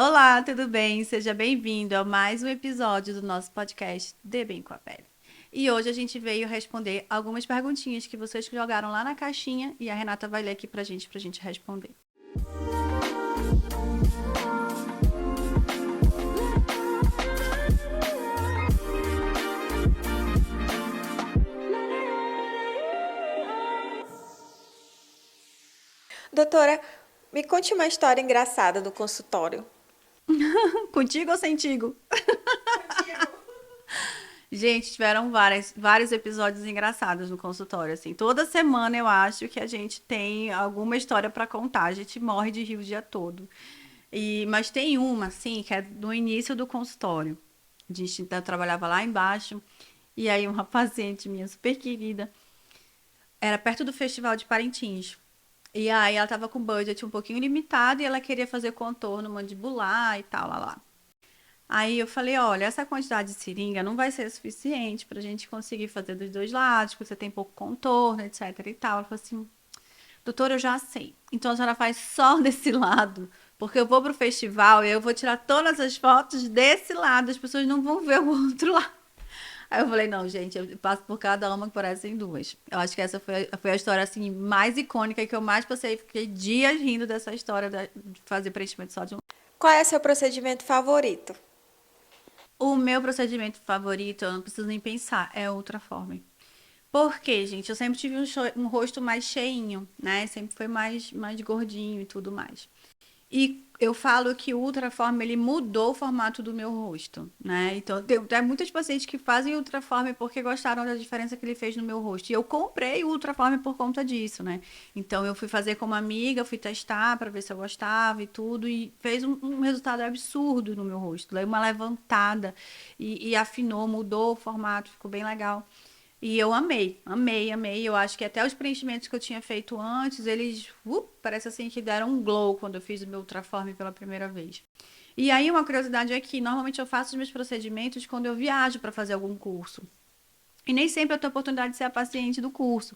Olá, tudo bem? Seja bem-vindo a mais um episódio do nosso podcast De Bem com a Pele. E hoje a gente veio responder algumas perguntinhas que vocês jogaram lá na caixinha e a Renata vai ler aqui pra gente responder. Doutora, me conte uma história engraçada do consultório. Contigo ou sentigo? Gente, tiveram vários episódios engraçados no consultório, assim. Toda semana eu acho que a gente tem alguma história pra contar. A gente morre de rir o dia todo. Mas tem uma, assim, que é no início do consultório. A gente trabalhava lá embaixo. E aí uma paciente minha super querida, era perto do Festival de Parintins. E aí ela tava com o budget um pouquinho limitado e ela queria fazer contorno mandibular e tal, lá, lá. Aí eu falei, olha, essa quantidade de seringa não vai ser suficiente pra gente conseguir fazer dos dois lados, porque você tem pouco contorno, etc e tal. Ela falou assim, doutora, eu já sei. Então a senhora faz só desse lado, porque eu vou pro festival e eu vou tirar todas as fotos desse lado, as pessoas não vão ver o outro lado. Aí eu falei, não, gente, eu passo por cada uma que parecem duas. Eu acho que essa foi a história, assim, mais icônica que eu mais passei. Fiquei dias rindo dessa história de fazer preenchimento só de um. Qual é seu procedimento favorito? O meu procedimento favorito, eu não preciso nem pensar, é o Ultraform. Por quê, gente? Eu sempre tive um rosto mais cheinho, né? Sempre foi mais gordinho e tudo mais. E eu falo que o Ultraform, ele mudou o formato do meu rosto, né? Então, tem muitas pacientes que fazem Ultraform porque gostaram da diferença que ele fez no meu rosto. E eu comprei o Ultraform por conta disso, né? Então, eu fui fazer como amiga, fui testar para ver se eu gostava e tudo, e fez um resultado absurdo no meu rosto. Deu uma levantada e afinou, mudou o formato, ficou bem legal. E eu amei, amei, amei. Eu acho que até os preenchimentos que eu tinha feito antes, eles, parece assim que deram um glow quando eu fiz o meu Ultraform pela primeira vez. E aí uma curiosidade é que normalmente eu faço os meus procedimentos quando eu viajo para fazer algum curso. E nem sempre eu tenho a oportunidade de ser a paciente do curso.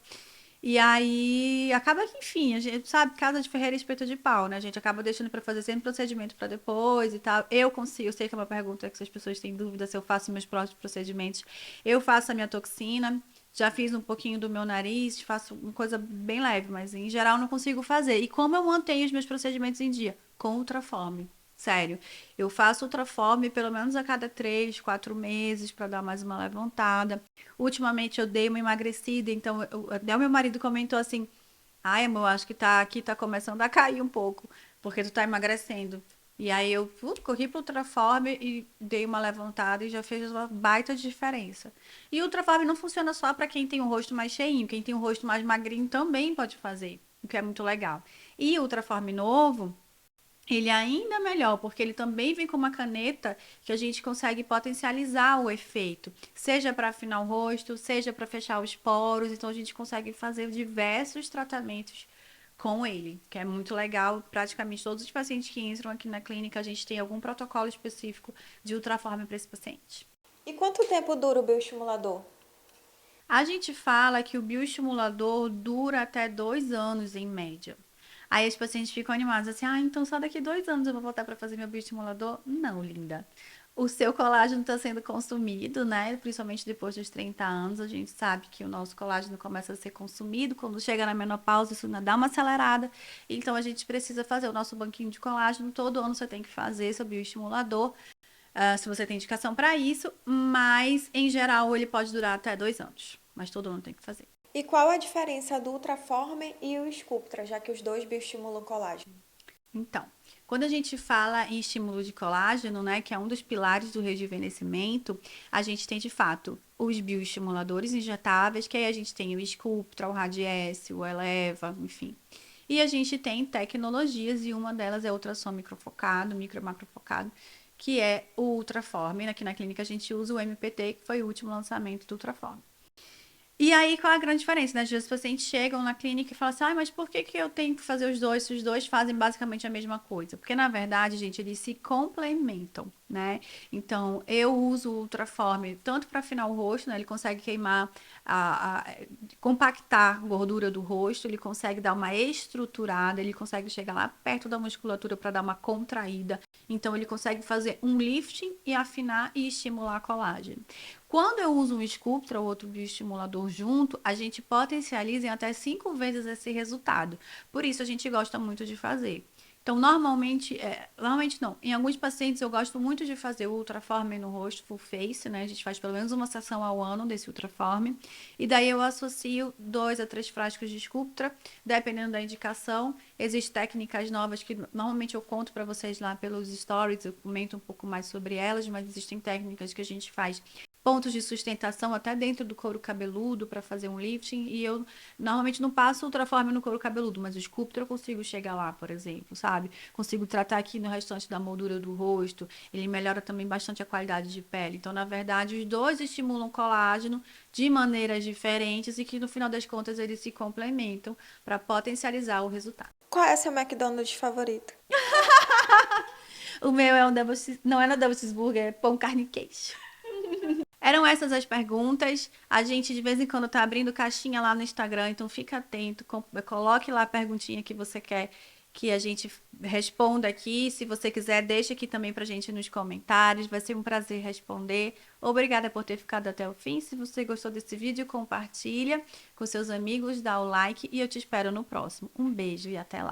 E aí acaba que, enfim, a gente sabe, casa de ferreira e espeto de pau, né? A gente acaba deixando para fazer sempre procedimento para depois e tal. Eu consigo, eu sei que é uma pergunta que as pessoas têm dúvida se eu faço meus próprios procedimentos. Eu faço a minha toxina, já fiz um pouquinho do meu nariz, faço uma coisa bem leve, mas em geral não consigo fazer. E como eu mantenho os meus procedimentos em dia? Com Ultraform. Sério, eu faço Ultraform pelo menos a cada 3, 4 meses para dar mais uma levantada. Ultimamente eu dei uma emagrecida, então até o meu marido comentou assim: ai, amor, acho que aqui tá começando a cair um pouco, porque tu tá emagrecendo. E aí eu corri pro Ultraform e dei uma levantada e já fez uma baita diferença. E o Ultraform não funciona só para quem tem o rosto mais cheinho, quem tem o rosto mais magrinho também pode fazer, o que é muito legal. E o Ultraform novo, ele é ainda melhor, porque ele também vem com uma caneta que a gente consegue potencializar o efeito, seja para afinar o rosto, seja para fechar os poros, então a gente consegue fazer diversos tratamentos com ele, que é muito legal. Praticamente todos os pacientes que entram aqui na clínica, a gente tem algum protocolo específico de ultraforme para esse paciente. E quanto tempo dura o bioestimulador? A gente fala que o bioestimulador dura até 2 anos em média. Aí os pacientes ficam animados assim, então só daqui 2 anos eu vou voltar para fazer meu bioestimulador? Não, linda. O seu colágeno está sendo consumido, né? Principalmente depois dos 30 anos, a gente sabe que o nosso colágeno começa a ser consumido. Quando chega na menopausa, isso dá uma acelerada. Então a gente precisa fazer o nosso banquinho de colágeno. Todo ano você tem que fazer seu bioestimulador, se você tem indicação para isso, mas em geral ele pode durar até 2 anos. Mas todo ano tem que fazer. E qual a diferença do Ultraformer e o Sculptra, já que os dois bioestimulam colágeno? Então, quando a gente fala em estímulo de colágeno, né, que é um dos pilares do rejuvenescimento, a gente tem de fato os bioestimuladores injetáveis, que aí a gente tem o Sculptra, o Radiesse, o Eleva, enfim. E a gente tem tecnologias, e uma delas é o ultrassom microfocado, micro e macrofocado, que é o Ultraform. Aqui na clínica a gente usa o MPT, que foi o último lançamento do Ultraform. E aí, qual é a grande diferença, né? Às vezes os pacientes chegam na clínica e falam assim, mas por que eu tenho que fazer os dois se os dois fazem basicamente a mesma coisa? Porque, na verdade, gente, eles se complementam. né? Então, eu uso o Ultraform tanto para afinar o rosto, né? Ele consegue queimar, compactar a gordura do rosto, ele consegue dar uma estruturada, ele consegue chegar lá perto da musculatura para dar uma contraída. Então, ele consegue fazer um lifting e afinar e estimular a colágeno. Quando eu uso um Sculptra ou outro bioestimulador junto, a gente potencializa em até 5 vezes esse resultado. Por isso, a gente gosta muito de fazer. Então, normalmente não. Em alguns pacientes eu gosto muito de fazer o Ultraform no rosto, full face, né? A gente faz pelo menos uma sessão ao ano desse Ultraform. E daí eu associo 2 a 3 frascos de Sculptra, dependendo da indicação. Existem técnicas novas que normalmente eu conto para vocês lá pelos stories, eu comento um pouco mais sobre elas, mas existem técnicas que a gente faz pontos de sustentação até dentro do couro cabeludo para fazer um lifting. E eu normalmente não passo Ultraform no couro cabeludo, mas o Sculptra eu consigo chegar lá, por exemplo, sabe? Consigo tratar aqui no restante da moldura do rosto. Ele melhora também bastante a qualidade de pele. Então, na verdade, os dois estimulam colágeno de maneiras diferentes e que no final das contas eles se complementam para potencializar o resultado. Qual é seu McDonald's favorito? O meu é não é no Double Cheeseburger, é pão, carne e queijo. Eram essas as perguntas. A gente de vez em quando tá abrindo caixinha lá no Instagram, então fica atento, coloque lá a perguntinha que você quer que a gente responda aqui. Se você quiser, deixa aqui também pra gente nos comentários. Vai ser um prazer responder. Obrigada por ter ficado até o fim. Se você gostou desse vídeo, compartilha com seus amigos, dá o like e eu te espero no próximo. Um beijo e até lá.